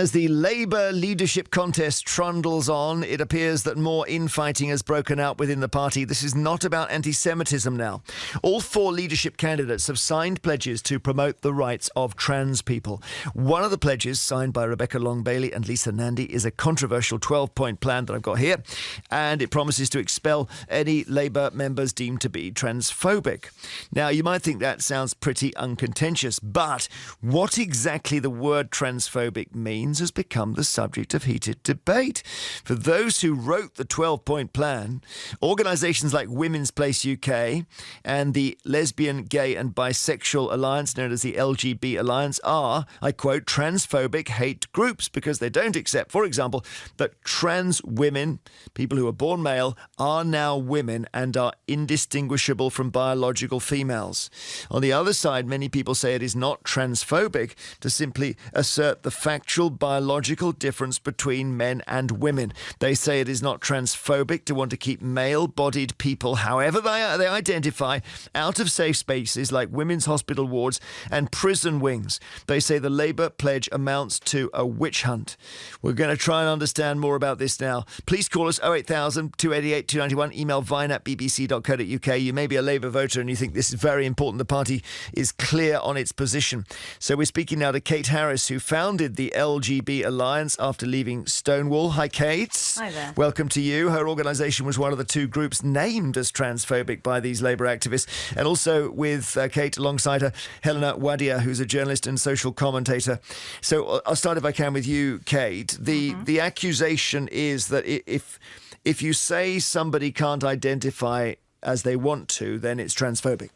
As the Labour leadership contest trundles on, it appears that more infighting has broken out within the party. This is not about anti-Semitism now. All four leadership candidates have signed pledges to promote the rights of trans people. One of the pledges, signed by Rebecca Long-Bailey and Lisa Nandy, is a controversial 12-point plan that I've got here, and it promises to expel any Labour members deemed to be transphobic. Now, you might think that sounds pretty uncontentious, but what exactly the word transphobic means has become the subject of heated debate. For those who wrote the 12-point plan, organisations like Women's Place UK and the Lesbian, Gay and Bisexual Alliance, known as the LGB Alliance, are, I quote, transphobic hate groups because they don't accept, for example, that trans women, people who are born male, are now women and are indistinguishable from biological females. On the other side, many people say it is not transphobic to simply assert the factual biological difference between men and women. They say it is not transphobic to want to keep male-bodied people, however they identify, out of safe spaces like women's hospital wards and prison wings. They say the Labour pledge amounts to a witch hunt. We're going to try and understand more about this now. Please call us 08000 288 291, email vine@bbc.co.uk. You may be a Labour voter and you think this is very important. The party is clear on its position. So we're speaking now to Kate Harris, who founded the LGB Alliance after leaving Stonewall. Hi, Kate. Hi there. Welcome to you. Her organisation was one of the two groups named as transphobic by these Labour activists. And also with Kate alongside her, Helena, Wadia, who's a journalist and social commentator. So I'll start, if I can, with you, Kate. The accusation is that if you say somebody can't identify as they want to, then it's transphobic.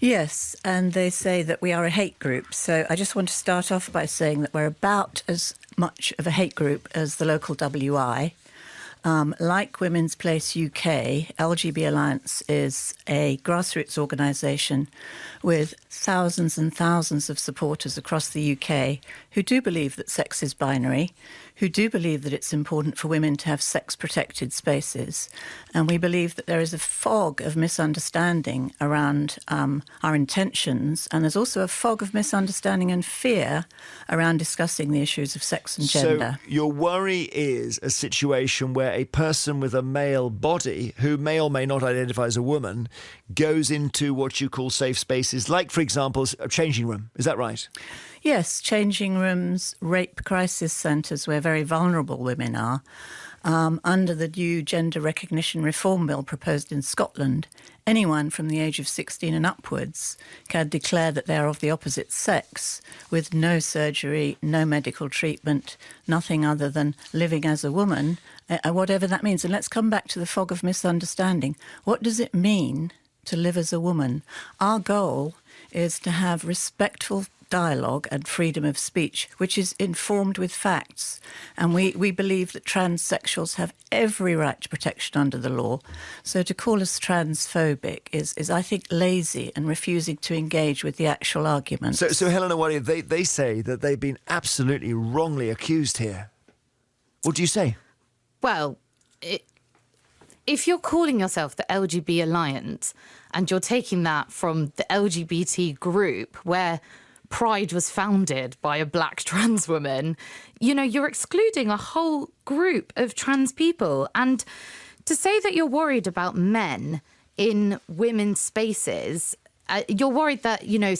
Yes, and they say that we are a hate group. So I just want to start off by saying that we're about as much of a hate group as the local WI. Like Women's Place UK, LGB Alliance is a grassroots organisation with thousands and thousands of supporters across the UK who do believe that sex is binary, who do believe that it's important for women to have sex-protected spaces. And we believe that there is a fog of misunderstanding around our intentions, and there's also a fog of misunderstanding and fear around discussing the issues of sex and gender. So your worry is a situation where a person with a male body, who may or may not identify as a woman, goes into what you call safe spaces, like, for example, a changing room. Is that right? Yes, changing rooms, rape crisis centres where very vulnerable women are. Under the new Gender Recognition Reform Bill proposed in Scotland, anyone from the age of 16 and upwards can declare that they are of the opposite sex with no surgery, no medical treatment, nothing other than living as a woman, whatever that means. And let's come back to the fog of misunderstanding. What does it mean to live as a woman? Our goal is to have respectful dialogue and freedom of speech, which is informed with facts. And we believe that transsexuals have every right to protection under the law. So to call us transphobic is I think, lazy and refusing to engage with the actual argument. So Helena, Wadia, they say that they've been absolutely wrongly accused here. What do you say? Well, if you're calling yourself the LGB Alliance and you're taking that from the LGBT group where Pride was founded by a black trans woman, you know, you're excluding a whole group of trans people. And to say that you're worried about men in women's spaces, you're worried that, you know,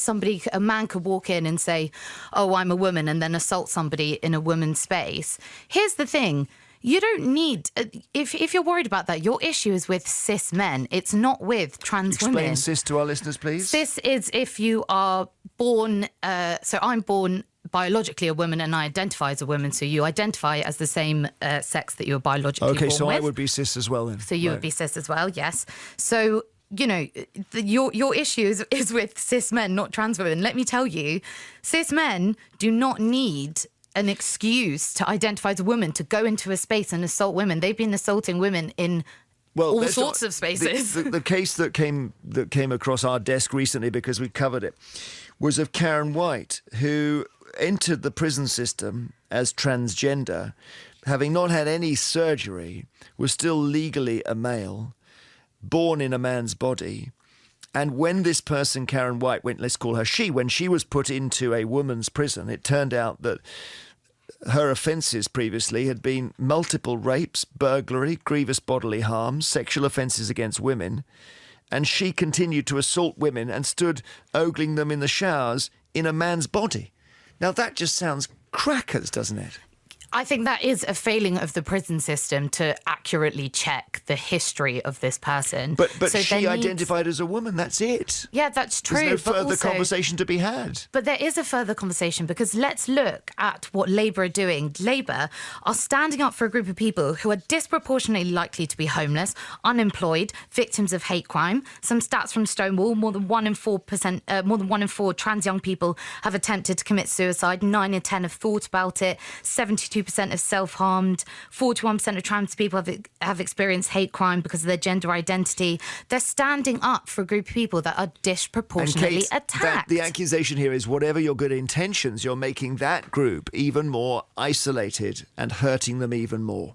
a man could walk in and say, oh, I'm a woman, and then assault somebody in a woman's space. Here's the thing. You don't need, if you're worried about that, your issue is with cis men. It's not with trans women. Explain cis to our listeners, please. Cis is if you are born, so I'm born biologically a woman and I identify as a woman, so you identify as the same sex that you were biologically born with. Okay, so I would be cis as well then. So you would be cis as well, yes. So, you know, your issue is with cis men, not trans women. Let me tell you, cis men do not need an excuse to identify as a woman to go into a space and assault women. They've been assaulting women in all sorts of spaces. The case that came across our desk recently, because we covered it, was of Karen White, who entered the prison system as transgender, having not had any surgery, was still legally a male, born in a man's body. And when this person, Karen White, let's call her she, when she was put into a woman's prison, it turned out that her offences previously had been multiple rapes, burglary, grievous bodily harm, sexual offences against women, and she continued to assault women and stood ogling them in the showers in a man's body. Now that just sounds crackers, doesn't it? I think that is a failing of the prison system to accurately check the history of this person. But So she there identified as a woman, that's it. Yeah, that's true. There's no but further also, conversation to be had. But there is a further conversation, because let's look at what Labour are doing. Labour are standing up for a group of people who are disproportionately likely to be homeless, unemployed, victims of hate crime. Some stats from Stonewall: more than 1 in 4 trans young people have attempted to commit suicide. 9 in 10 have thought about it. 72% have self-harmed. 41% of trans people have experienced hate crime because of their gender identity. They're standing up for a group of people that are disproportionately attacked. The accusation here is whatever your good intentions, you're making that group even more isolated and hurting them even more.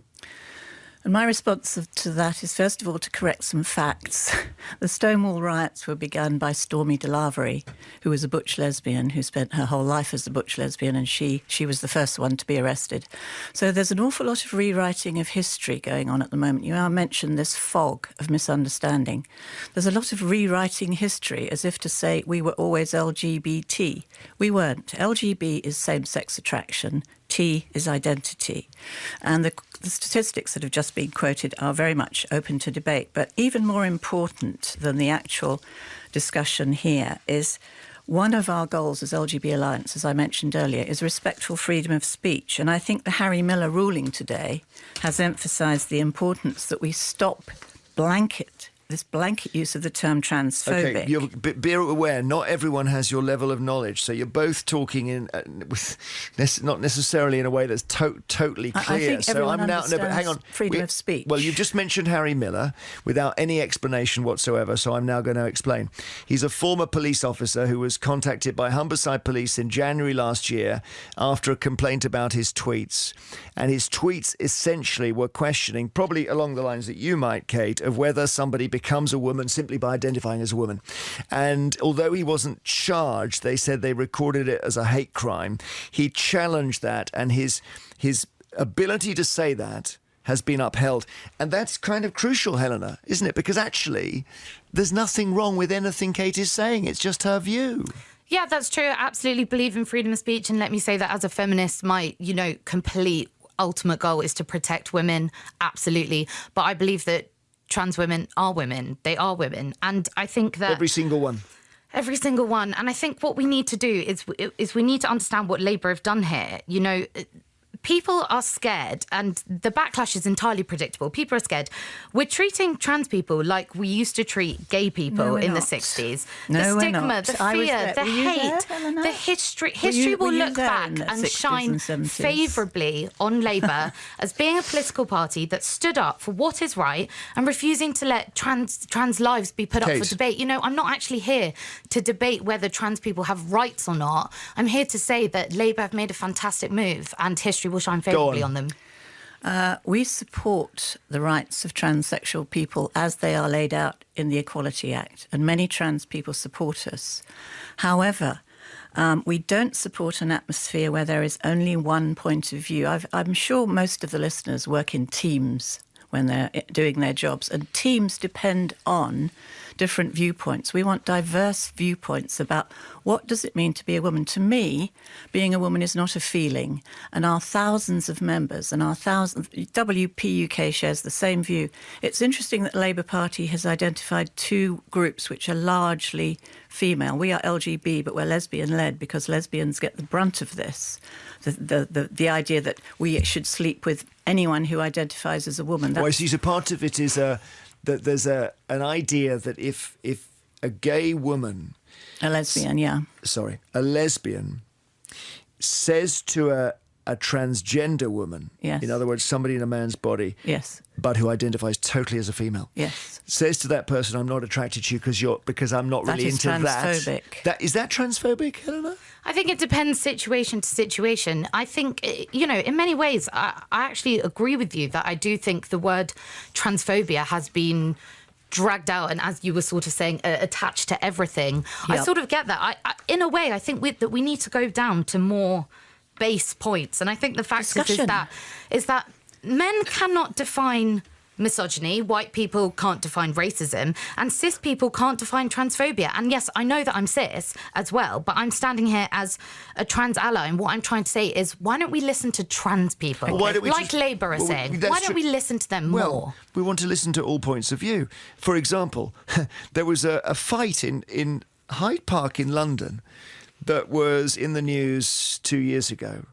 And my response to that is, first of all, to correct some facts. The Stonewall riots were begun by Stormy DeLavery, who was a butch lesbian who spent her whole life as a butch lesbian, and she was the first one to be arrested. So there's an awful lot of rewriting of history going on at the moment. You now mentioned this fog of misunderstanding. There's a lot of rewriting history as if to say we were always LGBT. We weren't. LGB is same-sex attraction. T is identity. And the statistics that have just been quoted are very much open to debate. But even more important than the actual discussion here is one of our goals as LGB Alliance, as I mentioned earlier, is respectful freedom of speech. And I think the Harry Miller ruling today has emphasised the importance that we stop this blanket use of the term transphobic. Okay, be aware, not everyone has your level of knowledge, so you're both talking in not necessarily in a way that's totally clear. I think everyone understands freedom of speech. Well, you've just mentioned Harry Miller without any explanation whatsoever, so I'm now going to explain. He's a former police officer who was contacted by Humberside Police in January last year after a complaint about his tweets. And his tweets essentially were questioning, probably along the lines that you might, Kate, of whether somebody becomes a woman simply by identifying as a woman. And although he wasn't charged, they said they recorded it as a hate crime. He challenged that, and his ability to say that has been upheld. And that's kind of crucial, Helena, isn't it? Because actually, there's nothing wrong with anything Kate is saying. It's just her view. Yeah, that's true. I absolutely believe in freedom of speech. And let me say that as a feminist, my, complete ultimate goal is to protect women. Absolutely. But I believe that trans women are women. They are women. And I think that every single one. Every single one. And I think what we need to do is we need to understand what Labour have done here. People are scared, and the backlash is entirely predictable. People are scared. We're treating trans people like we used to treat gay people in the 60s. The stigma, the fear, the hate, the history. History will look back and shine favourably on Labour as being a political party that stood up for what is right and refusing to let trans lives be put up for debate. I'm not actually here to debate whether trans people have rights or not. I'm here to say that Labour have made a fantastic move, and history will shine favourably on them. We support the rights of transsexual people as they are laid out in the Equality Act, and many trans people support us. However, we don't support an atmosphere where there is only one point of view. I'm sure most of the listeners work in teams when they're doing their jobs, and teams depend on different viewpoints. We want diverse viewpoints about what does it mean to be a woman. To me, being a woman is not a feeling, and our thousands of members and our WP UK shares the same view. It's interesting that the Labour Party has identified two groups which are largely female. We are LGB, but we're lesbian-led because lesbians get the brunt of this. The idea that we should sleep with anyone who identifies as a woman. Well, so part of it is that there's an idea that if a gay woman... A lesbian says to a transgender woman, in other words, somebody in a man's body, but who identifies totally as a female, says to that person, I'm not attracted to you because I'm not really into that. Is that transphobic, Helena? I think it depends situation to situation. I think, in many ways, I actually agree with you that I do think the word transphobia has been dragged out and, as you were sort of saying, attached to everything. Yep. I sort of get that. In a way, I think that we need to go down to more base points. And I think the fact Discussion. is that men cannot define misogyny, white people can't define racism, and cis people can't define transphobia. And yes, I know that I'm cis as well, but I'm standing here as a trans ally, and what I'm trying to say is, why don't we listen to trans people? Well, why don't we like just- Labour are well, saying. that's Why don't true. we listen to them Well, more? we want to listen to all points of view. For example, there was a fight in Hyde Park in London that was in the news 2 years ago,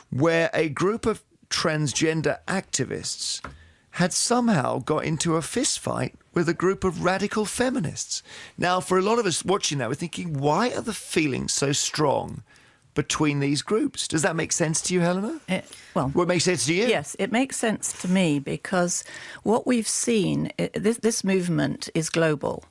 where a group of transgender activists had somehow got into a fist fight with a group of radical feminists. Now, for a lot of us watching that, we're thinking, why are the feelings so strong between these groups? Does that make sense to you, Helena? Well, What makes sense to you? yes, it makes sense to me because what we've seen, this movement is global.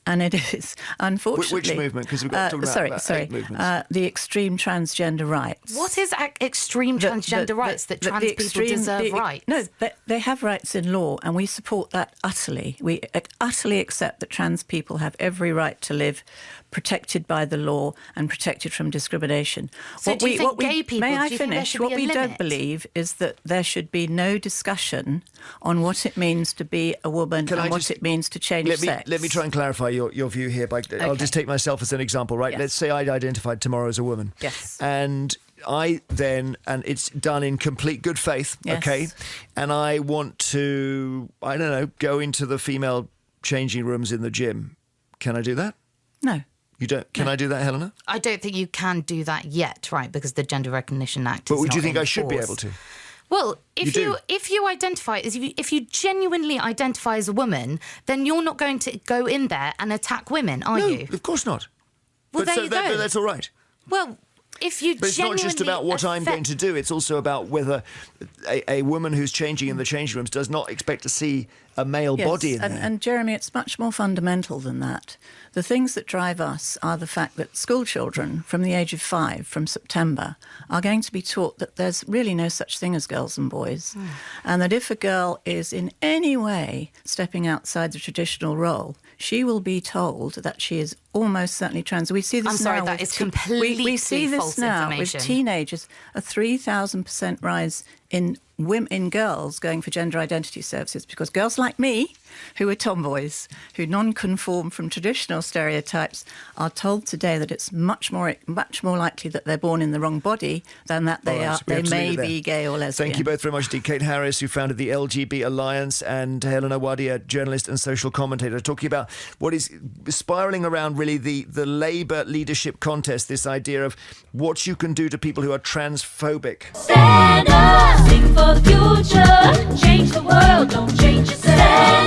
And it is, unfortunately... Which movement? Because we've got to talk about eight movements. The extreme transgender rights. What is extreme transgender rights that trans people deserve rights? No, they have rights in law, and we support that utterly. We utterly accept that trans people have every right to live protected by the law and protected from discrimination. So do you think gay people, may I do you think there finish? should be What a we don't limit? believe is that there should be no discussion on what it means to be a woman Can I and what just- it means to change sex. Let me try and clarify your view here. I'll just take myself as an example, right? Yes. Let's say I'd identified tomorrow as a woman. Yes. And and it's done in complete good faith, Yes. okay? And I want to, I don't know, go into the female changing rooms in the gym. Can I do that? No. You don't? Can I do that, Helena? I don't think you can do that yet, right? Because the Gender Recognition Act But is would you not think in I should be force. able to? Well, if You you do? if you identify if you genuinely identify as a woman, then you're not going to go in there and attack women, are No, you? of course not. Well, there you go. But that's all right. Well, if you But it's not just about what I'm going to do. It's also about whether a woman who's changing in the changing rooms does not expect to see a male body in there. And Jeremy, it's much more fundamental than that. The things that drive us are the fact that school children from the age of 5, from September, are going to be taught that there's really no such thing as girls and boys. And that if a girl is in any way stepping outside the traditional role, she will be told that she is almost certainly trans. We see this I'm sorry, now. that with is completely we see this false now information. with teenagers, a 3,000% rise in girls going for gender identity services, because girls like me, who are tomboys, who non-conform from traditional stereotypes, are told today that it's much more likely that they're born in the wrong body than that they All right, we have to may leave it be there. gay or lesbian. Thank you both very much indeed. Kate Harris, who founded the LGB Alliance, and Helena Wadia, journalist and social commentator, talking about what is spiralling around really the Labour leadership contest, this idea of what you can do to people who are transphobic. Stand up, sing for the future, change the world, don't change yourself.